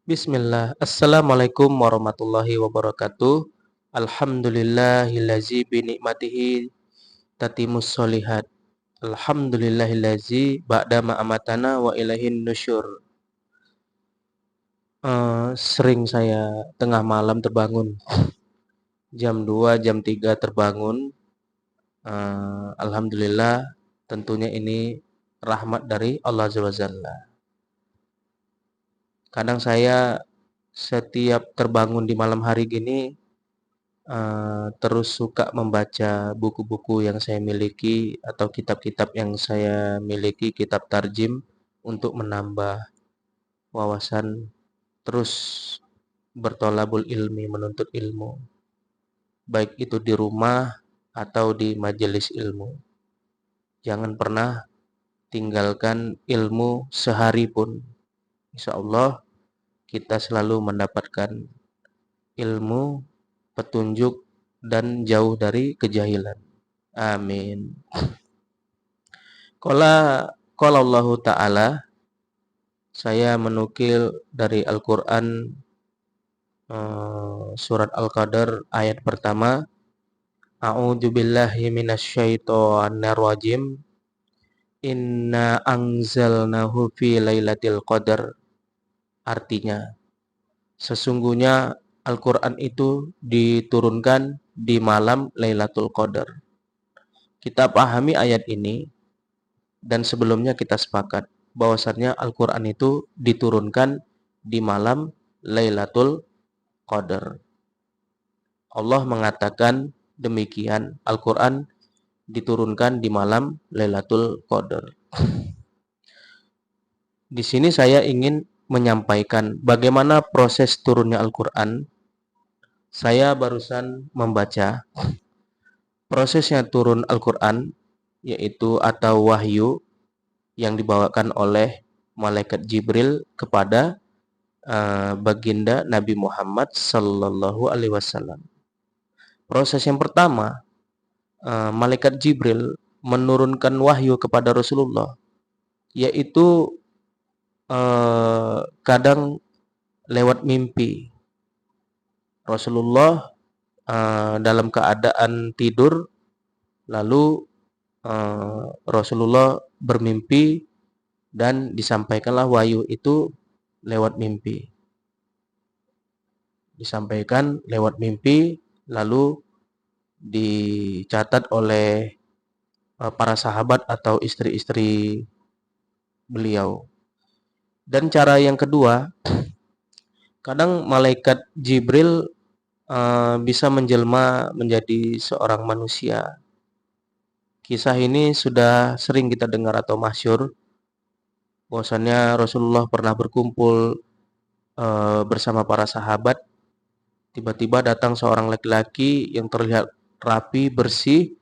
Bismillah. Assalamualaikum warahmatullahi wabarakatuh. Alhamdulillahillazi binikmatihi tatimus solihat. Alhamdulillahillazi ba'da ma'amatana wa ilahin nusyur. Sering saya tengah malam terbangun. Jam 2, jam 3 terbangun. Alhamdulillah, tentunya ini rahmat dari Allah Azza wa Jalla. Kadang saya setiap terbangun di malam hari gini terus suka membaca buku-buku yang saya miliki atau kitab-kitab yang saya miliki, kitab tarjim untuk menambah wawasan, terus bertolabul ilmi, menuntut ilmu, baik itu di rumah atau di majelis ilmu. Jangan pernah tinggalkan ilmu sehari pun. Insya Allah kita selalu mendapatkan ilmu, petunjuk, dan jauh dari kejahilan. Amin. Qala Allah Ta'ala, saya menukil dari Al-Quran surat Al-Qadar ayat pertama. A'udzu billahi minasyaitonir rajim. Inna anzalnahu fi lailatul qadar. Artinya, sesungguhnya Al-Quran itu diturunkan di malam Lailatul Qadar. Kita pahami ayat ini, dan sebelumnya kita sepakat bahwasannya Al-Quran itu diturunkan di malam Lailatul Qadar. Allah mengatakan demikian, Al-Quran diturunkan di malam Lailatul Qadar. Di sini saya ingin menyampaikan bagaimana proses turunnya Al-Quran. Saya barusan membaca prosesnya turun Al-Quran, yaitu atau wahyu yang dibawakan oleh malaikat Jibril kepada baginda Nabi Muhammad Sallallahu Alaihi Wasallam. Proses yang pertama, malaikat Jibril menurunkan wahyu kepada Rasulullah, yaitu kadang lewat mimpi. Rasulullah dalam keadaan tidur, lalu Rasulullah bermimpi dan disampaikanlah wahyu itu lewat mimpi. Disampaikan lewat mimpi, lalu dicatat oleh para sahabat atau istri-istri beliau. Dan cara yang kedua, kadang malaikat Jibril bisa menjelma menjadi seorang manusia. Kisah ini sudah sering kita dengar atau masyhur, bahwasannya Rasulullah pernah berkumpul bersama para sahabat. Tiba-tiba datang seorang laki-laki yang terlihat rapi, bersih,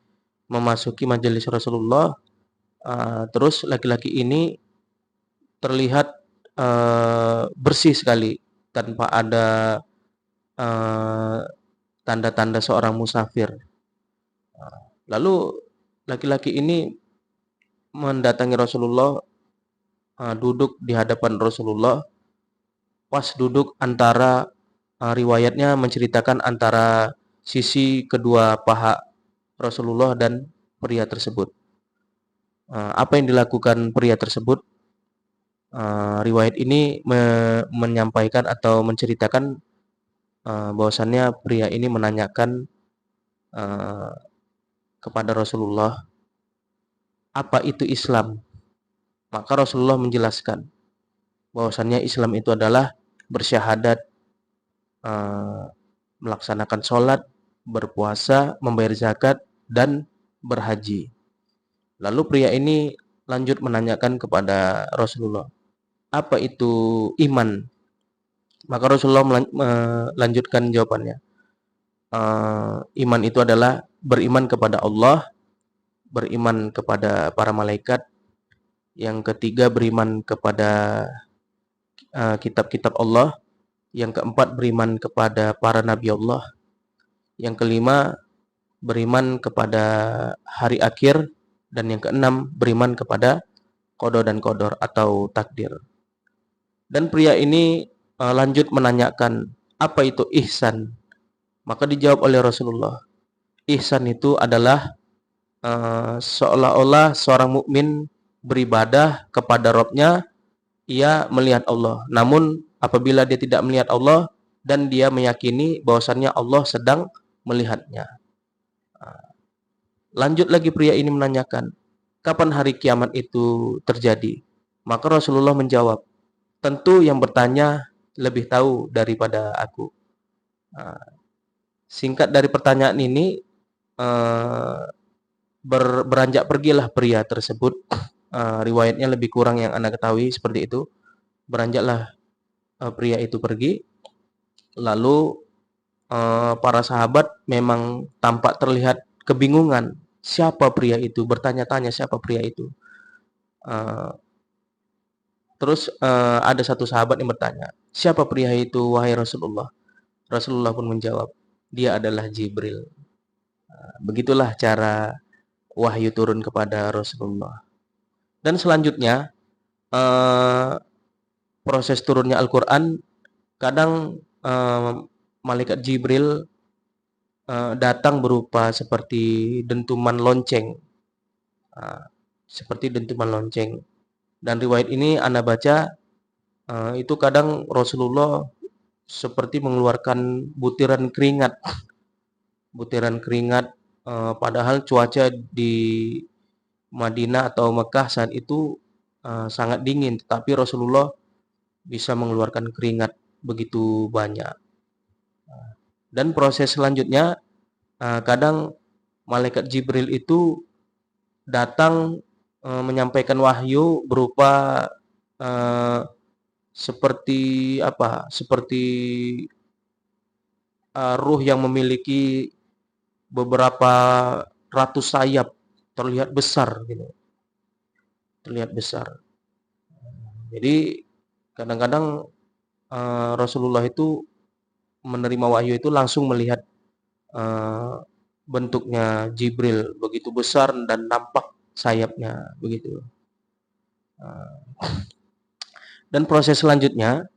memasuki majelis Rasulullah. Terus laki-laki ini terlihat bersih sekali, tanpa ada tanda-tanda seorang musafir. Lalu laki-laki ini mendatangi Rasulullah, duduk di hadapan Rasulullah. Pas duduk antara, riwayatnya menceritakan antara sisi kedua paha Rasulullah dan pria tersebut. Apa yang dilakukan pria tersebut? Riwayat ini menyampaikan atau menceritakan bahwasannya pria ini menanyakan kepada Rasulullah, apa itu Islam? Maka Rasulullah menjelaskan bahwasannya Islam itu adalah bersyahadat, melaksanakan sholat, berpuasa, membayar zakat, dan berhaji. Lalu pria ini lanjut menanyakan kepada Rasulullah, apa itu iman? Maka Rasulullah melanjutkan jawabannya. Iman itu adalah beriman kepada Allah, beriman kepada para malaikat. Yang ketiga, beriman kepada kitab-kitab Allah. Yang keempat, beriman kepada para nabi Allah. Yang kelima, beriman kepada hari akhir. Dan yang keenam, beriman kepada qada dan qadar atau takdir. Dan pria ini lanjut menanyakan, "Apa itu ihsan?" Maka dijawab oleh Rasulullah, ihsan itu adalah seolah-olah seorang mukmin beribadah kepada Rabb-nya, ia melihat Allah. Namun apabila dia tidak melihat Allah dan dia meyakini bahwasannya Allah sedang melihatnya. Lanjut lagi pria ini menanyakan, kapan hari kiamat itu terjadi? Maka Rasulullah menjawab, tentu yang bertanya lebih tahu daripada aku. Singkat dari pertanyaan ini, beranjak pergilah pria tersebut. Riwayatnya lebih kurang yang Anda ketahui seperti itu. Beranjaklah pria itu pergi. Lalu para sahabat memang tampak terlihat kebingungan. Siapa pria itu? Bertanya-tanya siapa pria itu. Terus ada satu sahabat yang bertanya, siapa pria itu wahai Rasulullah? Rasulullah pun menjawab, dia adalah Jibril. Begitulah cara wahyu turun kepada Rasulullah. Dan selanjutnya, proses turunnya Al-Quran, kadang malaikat Jibril datang berupa seperti dentuman lonceng. Seperti dentuman lonceng. Dan riwayat ini Anda baca, itu kadang Rasulullah seperti mengeluarkan butiran keringat. Butiran keringat, padahal cuaca di Madinah atau Mekah saat itu sangat dingin, tetapi Rasulullah bisa mengeluarkan keringat begitu banyak. Dan proses selanjutnya, kadang malaikat Jibril itu datang menyampaikan wahyu berupa seperti apa? Seperti ruh yang memiliki beberapa ratus sayap, terlihat besar gitu. Terlihat besar. Jadi kadang-kadang Rasulullah itu menerima wahyu itu langsung melihat bentuknya Jibril begitu besar dan nampak sayapnya begitu. Dan proses selanjutnya,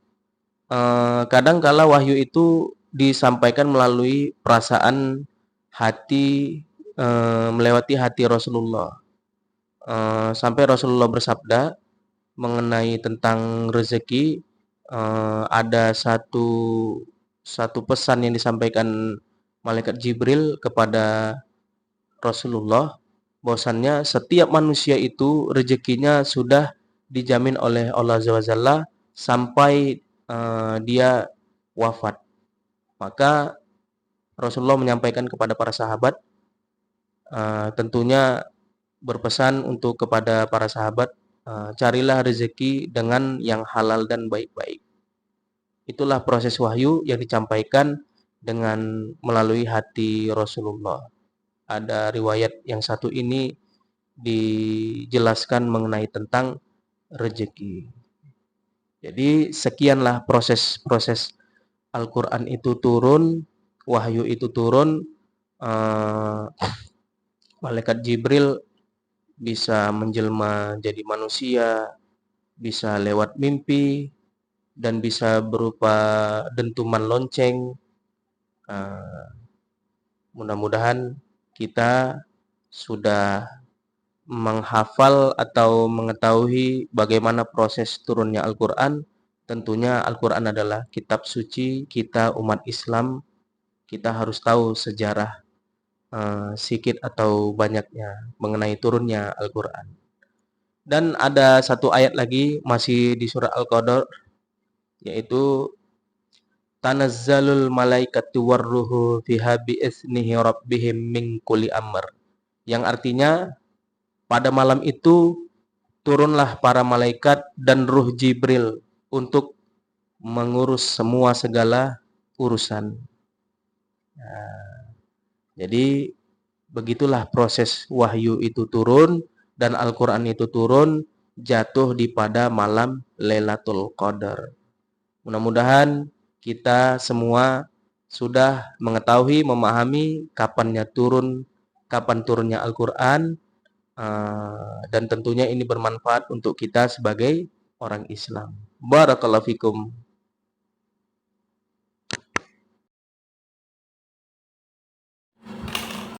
kadang kala wahyu itu disampaikan melalui perasaan hati, melewati hati Rasulullah. Sampai Rasulullah bersabda mengenai tentang rezeki, ada satu pesan yang disampaikan malaikat Jibril kepada Rasulullah, bahwasannya setiap manusia itu rezekinya sudah dijamin oleh Allah Azza wa Jalla sampai dia wafat. Maka Rasulullah menyampaikan kepada para sahabat, tentunya berpesan untuk kepada para sahabat, carilah rezeki dengan yang halal dan baik-baik. Itulah proses wahyu yang disampaikan dengan melalui hati Rasulullah. Ada riwayat yang satu ini dijelaskan mengenai tentang rezeki. Jadi sekianlah proses-proses Al-Quran itu turun, wahyu itu turun, malaikat Jibril bisa menjelma jadi manusia, bisa lewat mimpi, dan bisa berupa dentuman lonceng. Mudah-mudahan kita sudah menghafal atau mengetahui bagaimana proses turunnya Al-Quran. Tentunya Al-Quran adalah kitab suci kita umat Islam. Kita harus tahu sejarah sikit atau banyaknya mengenai turunnya Al-Quran. Dan ada satu ayat lagi masih di surah Al-Qadr, yaitu tanazzalul malaikatu warruhu fiha bi'itsnihi rabbihim min kulli amr, yang artinya pada malam itu turunlah para malaikat dan ruh Jibril untuk mengurus semua segala urusan. Jadi begitulah proses wahyu itu turun dan Al-Quran itu turun jatuh di pada malam Lailatul Qadar. Mudah-mudahan kita semua sudah mengetahui, memahami kapan turunnya Al-Quran, dan tentunya ini bermanfaat untuk kita sebagai orang Islam. Barakallahu fikum.